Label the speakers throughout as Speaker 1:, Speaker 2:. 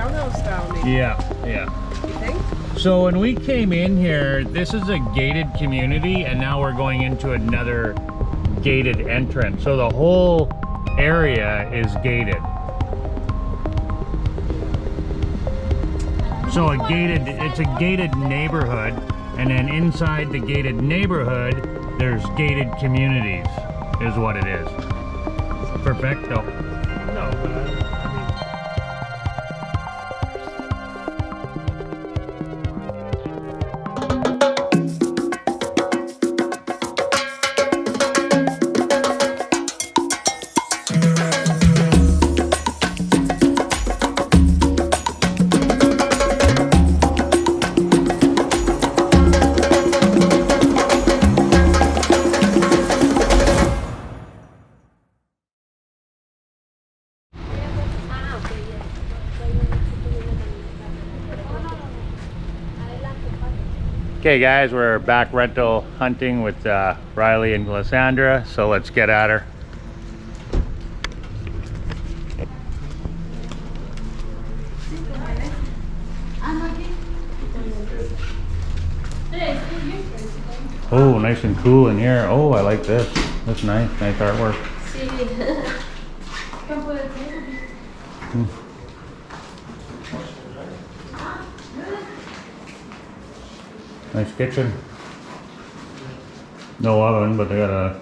Speaker 1: townhouse style, maybe.
Speaker 2: Yeah, yeah.
Speaker 1: You think?
Speaker 2: So when we came in here, this is a gated community, and now we're going into another gated entrance. So the whole area is gated. So it's a gated neighborhood, and then inside the gated neighborhood, there's gated communities, is what it is. Perfecto.
Speaker 3: No, but I mean...
Speaker 2: Okay guys, we're back rental hunting with Riley and Lysandra, so let's get at her. Oh, nice and cool in here. Oh, I like this. That's nice. Nice artwork. Nice kitchen. No oven, but they got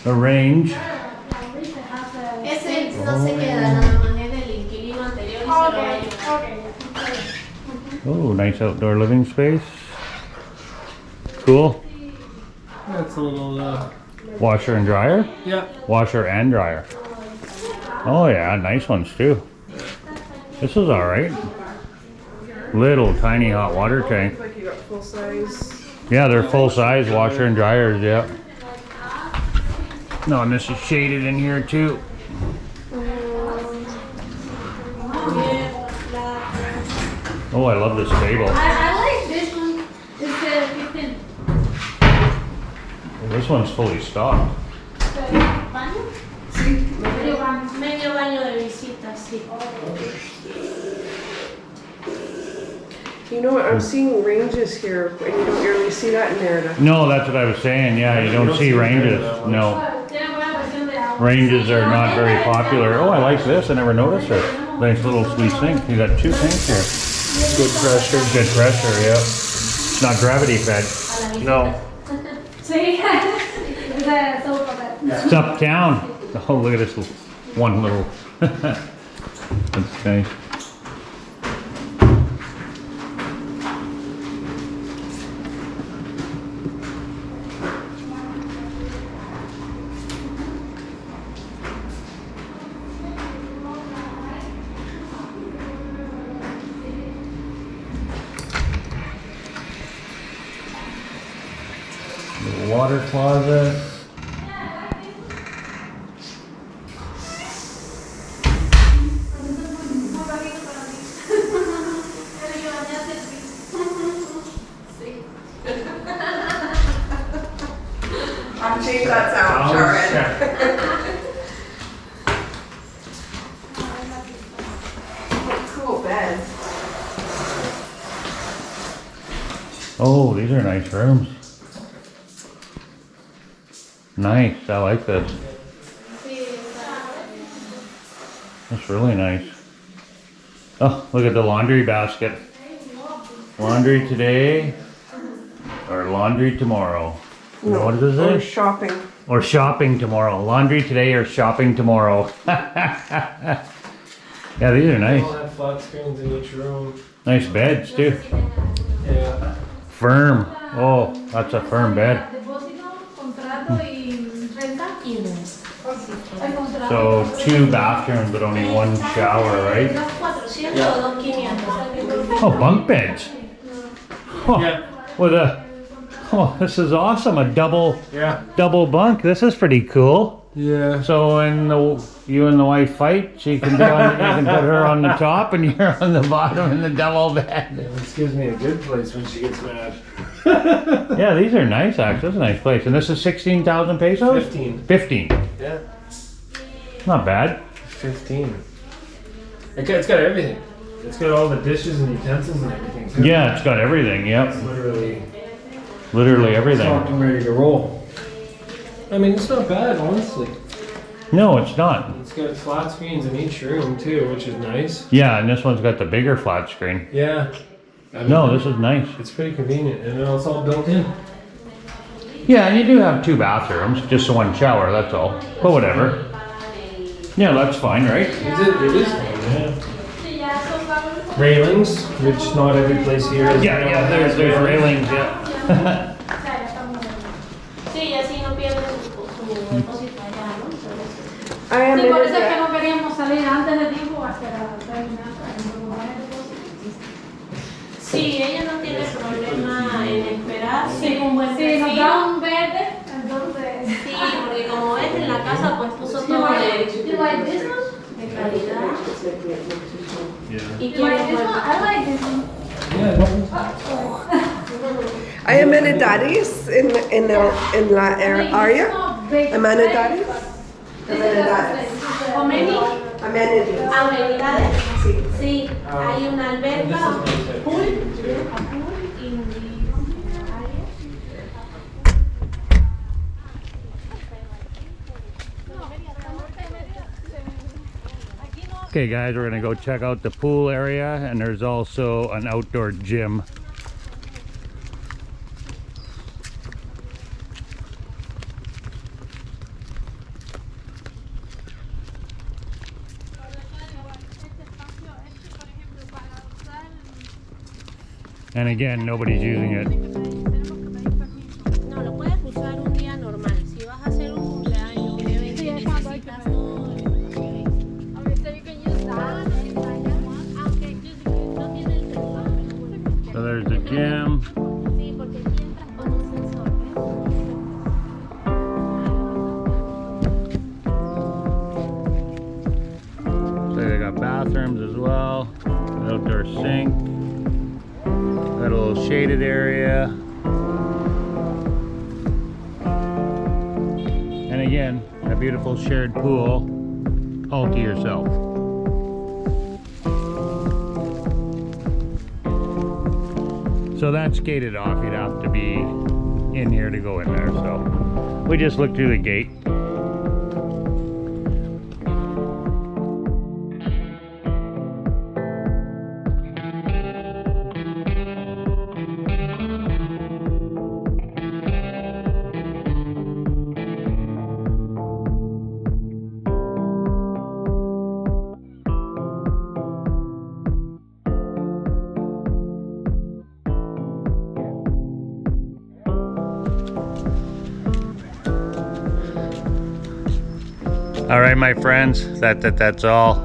Speaker 2: a range. Oh, nice outdoor living space. Cool.
Speaker 3: That's a little,
Speaker 2: Washer and dryer?
Speaker 3: yeah.
Speaker 2: Washer and dryer. Oh yeah, nice ones too. This is alright. Little tiny hot water tank.
Speaker 1: Like you got full size.
Speaker 2: Yeah, they're full size washer and dryers, yeah. No, and this is shaded in here too. Oh, I love this table.
Speaker 4: I like this one. It's the
Speaker 2: This one's fully stocked.
Speaker 4: baño. Medio baño de visitas, sí.
Speaker 1: You know what? I'm seeing ranges here, and you don't really see that in Merida.
Speaker 2: No, that's what I was saying. Yeah, you don't see ranges. No. Ranges are not very popular. Oh, I like this. I never noticed it. Nice little sweet sink. You got two sinks here.
Speaker 3: Good pressure.
Speaker 2: Good pressure, yeah. It's not gravity fed.
Speaker 3: No.
Speaker 4: Sí.
Speaker 2: It's uptown. Oh, look at this one little. That's nice. The water closet.
Speaker 1: I'll change that sound, Sharon. Cool beds.
Speaker 2: Oh, these are nice rooms. Nice, I like this. That's really nice. Oh, look at the laundry basket. Laundry today or laundry tomorrow.
Speaker 1: No,
Speaker 2: What does it
Speaker 1: or
Speaker 2: say?
Speaker 1: shopping.
Speaker 2: Or shopping tomorrow. Laundry today or shopping tomorrow. Yeah, these are
Speaker 3: They all
Speaker 2: nice.
Speaker 3: have flat screens in each room.
Speaker 2: Nice beds too.
Speaker 3: Yeah.
Speaker 2: Firm. Oh, that's a firm bed. So 2 bathrooms but only 1 shower, right? Oh, bunk beds. Oh,
Speaker 3: Yeah.
Speaker 2: with a, oh, this is awesome. A double
Speaker 3: Yeah.
Speaker 2: bunk. This is pretty cool.
Speaker 3: Yeah.
Speaker 2: So when you and the wife fight, she can be on, you can put her on the top and you're on the bottom in the double bed.
Speaker 3: This gives me a good place when she gets mad.
Speaker 2: Yeah, these are nice actually. It's a nice place. And this is 16,000 pesos?
Speaker 3: 15.
Speaker 2: 15.
Speaker 3: Yeah.
Speaker 2: Not bad.
Speaker 3: 15. It's got everything. It's got all the dishes and utensils and everything. Too.
Speaker 2: Yeah, it's got everything, yep.
Speaker 3: It's literally
Speaker 2: Everything.
Speaker 3: stocked and ready to roll. I mean, it's not bad, honestly.
Speaker 2: No, it's not.
Speaker 3: It's got flat screens in each room too, which is nice.
Speaker 2: Yeah, and this one's got the bigger flat screen.
Speaker 3: Yeah. I mean,
Speaker 2: No, this is nice.
Speaker 3: It's pretty convenient, and it's all built in.
Speaker 2: Yeah, and you do have 2 bathrooms, just 1 shower, that's all. But whatever. Yeah, that's fine, right?
Speaker 3: It is fine, yeah. Railings, which not every place here is.
Speaker 2: Yeah, there's railings, yeah.
Speaker 4: Sí, y así no pierde su depósito allá, ¿no?
Speaker 1: I am
Speaker 4: Sí,
Speaker 1: in
Speaker 4: por eso es que
Speaker 1: it.
Speaker 4: no queríamos salir antes de tiempo hasta terminar. Sí, ella no tiene problema en esperar. Sí, un buen sí, nos da un verde, entonces. Sí, porque como es en la casa, pues puso todo de calidad.
Speaker 3: Yeah.
Speaker 4: Y quiere
Speaker 1: I am in a daddy's in la area. Amenities. Amenities.
Speaker 4: Amenidades.
Speaker 1: Sí.
Speaker 4: Sí, hay una alberca, pool,
Speaker 2: Okay guys, we're gonna go check out the pool area, and there's also an outdoor gym. And again, nobody's using it.
Speaker 4: No, lo puedes usar un día normal. Si vas a hacer un cumpleaños, un evento y necesitas todo el
Speaker 2: So there's the gym.
Speaker 4: Sí, porque aquí entras con un sensor,
Speaker 2: So they got bathrooms as well, an outdoor sink, got a little shaded area. And again, a beautiful shared pool, all to yourself. So that's gated off, you'd have to be in here to go in there. So we just looked through the gate. All right, my friends, that's all.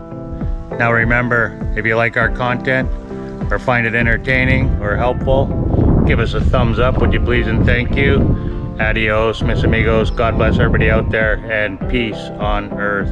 Speaker 2: Now remember, if you like our content or find it entertaining or helpful, give us a thumbs up, would you please, and thank you. Adios, mis amigos. God bless everybody out there, and peace on earth.